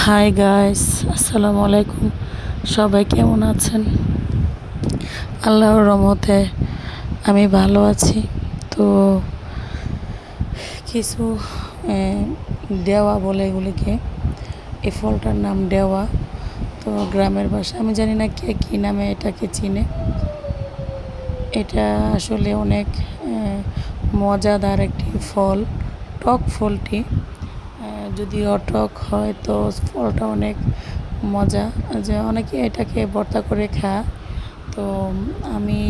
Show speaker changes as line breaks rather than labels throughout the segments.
Hi guys, আসসালামু আলাইকুম। সবাই কেমন আছেন? আল্লাহর রহমতে আমি ভালো আছি। তো কিছু দেওয়া বলে এগুলিকে, এই ফলটার নাম দেওয়া। তো গ্রামের ভাষা আমি জানি না কে কী নামে এটাকে চিনে। এটা আসলে অনেক মজাদার একটি ফল। টক ফলটি যদিও টক হয়, তো ফলটা অনেক মজা, যে অনেকে এটাকে ভর্তা করে খায়। তো আমি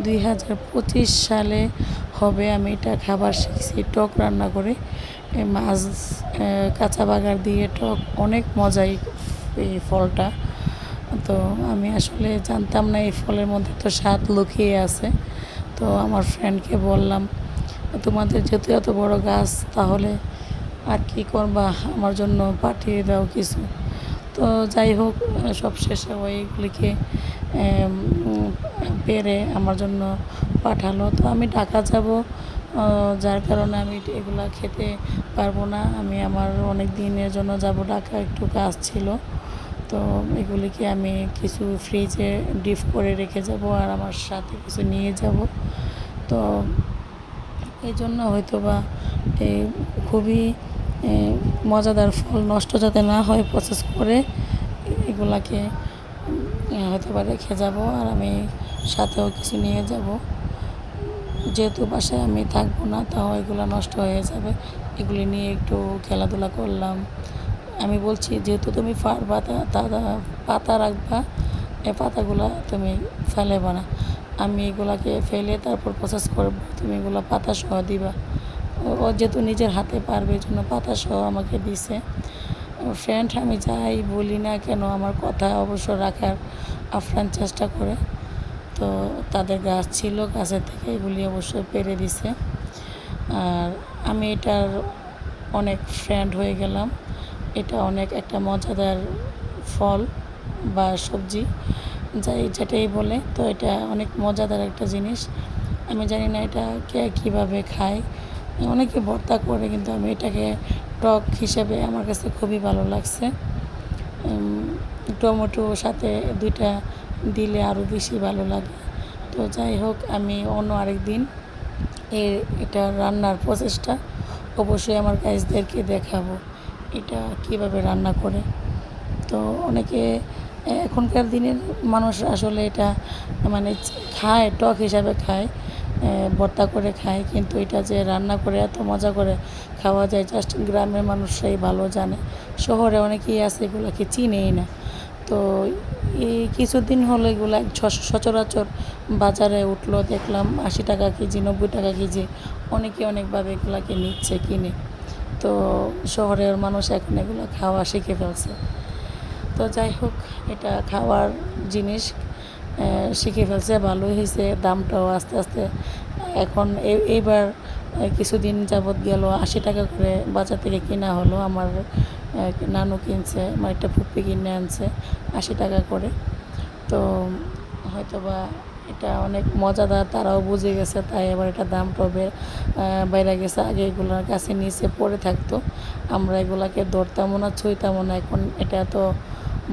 2025 সালে হবে আমি এটা খাবার শিখছি, টক রান্না করে মাছ কাঁচা বাগার দিয়ে টক, অনেক মজাই এই ফলটা। তো আমি আসলে জানতাম না এই ফলের মধ্যে তো স্বাদ লুকিয়ে আছে। তো আমার ফ্রেন্ডকে বললাম, তোমাদের যেহেতু এত বড় গাছ, তাহলে আর কি করবা, আমার জন্য পাঠিয়ে দাও কিছু। তো যাই হোক, সব শেষে ওইগুলিকে পেরে আমার জন্য পাঠালো। তো আমি ঢাকা যাব, যার কারণে আমি এগুলা খেতে পারবো না। আমি আমার অনেক দিনের জন্য যাব ঢাকা, একটু কাজ ছিল। তো এগুলিকে আমি কিছু ফ্রিজে ডিপ করে রেখে যাব, আর আমার সাথে কিছু নিয়ে যাব। তো এই জন্য হয়তো বা এই খুবই মজাদার ফল, নষ্ট যাতে না হয় প্রসেস করে এগুলাকে হয়তো বা রেখে যাব, আর আমি সাথেও কিছু নিয়ে যাব। যেহেতু বাসায় আমি থাকবো না, তাও এগুলো নষ্ট হয়ে যাবে। এগুলি নিয়ে একটু খেলাধুলা করলাম। আমি বলছি, যেহেতু তুমি পাতা রাখবা, এই পাতাগুলো তুমি ফেলেবা না। আমি এগুলাকে ফেলে তারপর প্রসেস করব, তুমি এগুলো পাতা সহ দিবা। ও যেহেতু নিজের হাতে পারবে, এই জন্য পাতা সহ আমাকে দিছে। ফ্রেন্ড, আমি যাই বলি না কেন, আমার কথা অবশ্য রাখার আপ্রাণ চেষ্টা করে। তো তাদের গাছ ছিল, গাছের থেকে এগুলি অবশ্যই পেরে দিছে। আর আমি এটার অনেক ফ্রেন্ড হয়ে গেলাম। এটা অনেক একটা মজাদার ফল বা সবজি, যেটাই বলে। তো এটা অনেক মজাদার একটা জিনিস। আমি জানি না এটা কে কীভাবে খায়, অনেকে ভর্তা করে, কিন্তু আমি এটাকে টক হিসেবে আমার কাছে খুবই ভালো লাগছে। টমেটো সাথে দুইটা দিলে আরও বেশি ভালো লাগে। তো যাই হোক, আমি অন্য আরেক দিন এটা রান্নার প্রসেসটা অবশ্যই আমার গাইজদেরকে দেখাবো, এটা কিভাবে রান্না করে। তো অনেকে এখনকার দিনের মানুষ আসলে এটা মানে খায়, টক হিসাবে খায়, ভর্তা করে খায়, কিন্তু এটা যে রান্না করে এত মজা করে খাওয়া যায়, জাস্ট গ্রামের মানুষরাই ভালো জানে। শহরে অনেকেই আছে এগুলোকে চিনেই না। তো এই কিছুদিন হলো এগুলা সচরাচর বাজারে উঠলো, দেখলাম 80 টাকা কেজি, 90 টাকা কেজি, অনেকে অনেকভাবে এগুলাকে নিচ্ছে কিনে। তো শহরের মানুষ এখন এগুলো খাওয়া শিখে ফেলছে। তো যাই হোক, এটা খাওয়ার জিনিস শিখে ফেলছে, ভালোই হয়েছে। দামটাও আস্তে আস্তে এখন এইবার কিছুদিন যাবৎ গেল 80 টাকা করে বাজার থেকে কেনা হলো। আমার নানু কিনছে, আমার একটা ফুপ্পি কিনে আনছে 80 টাকা করে। তো হয়তো বা এটা অনেক মজাদার, তারাও বুঝে গেছে, তাই এবার এটা দামটাও বাইরে গেছে। আগে এগুলোর কাছে নিচে পড়ে থাকতো, আমরা এগুলাকে ধরতামও না, ছুঁইতামও না। এখন এটা এত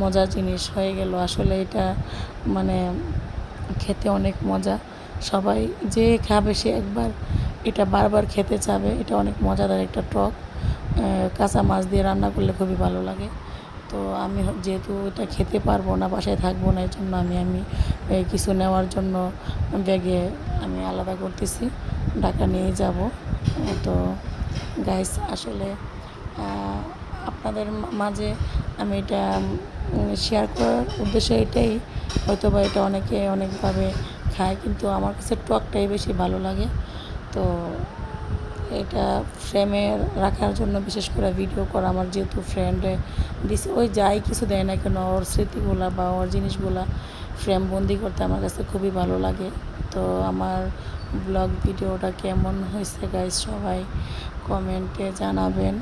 মজার জিনিস হয়ে গেল। আসলে এটা মানে খেতে অনেক মজা। সবাই যে খাবে সে একবার এটা বারবার খেতে চাবে। এটা অনেক মজাদার একটা টক, কাঁচা মাছ দিয়ে রান্না করলে খুবই ভালো লাগে। তো আমি যেহেতু এটা খেতে পারবো না, বাসায় থাকবো না, এই জন্য আমি কিছু নেওয়ার জন্য ব্যাগে আমি আলাদা করতেছি, ঢাকা নিয়ে যাব। তো গাইস, আসলে আপনাদের মাঝে আমি এটা শেয়ার করার উদ্দেশ্য এটাই। হয়তো বা এটা অনেকে অনেকভাবে খায়, কিন্তু আমার কাছে টকটাই বেশি ভালো লাগে। তো এটা ফ্রেমে রাখার জন্য, বিশেষ করে ভিডিও করা, আমার যেহেতু ফ্রেন্ডে দিছে, ওই যাই কিছু দেয় না কেন, ওর স্মৃতিগুলা বা ওর জিনিসগুলা ফ্রেম বন্দি করতে আমার কাছে খুবই ভালো লাগে। তো আমার ব্লগ ভিডিওটা কেমন হয়েছে গাইস, সবাই কমেন্টে জানাবেন।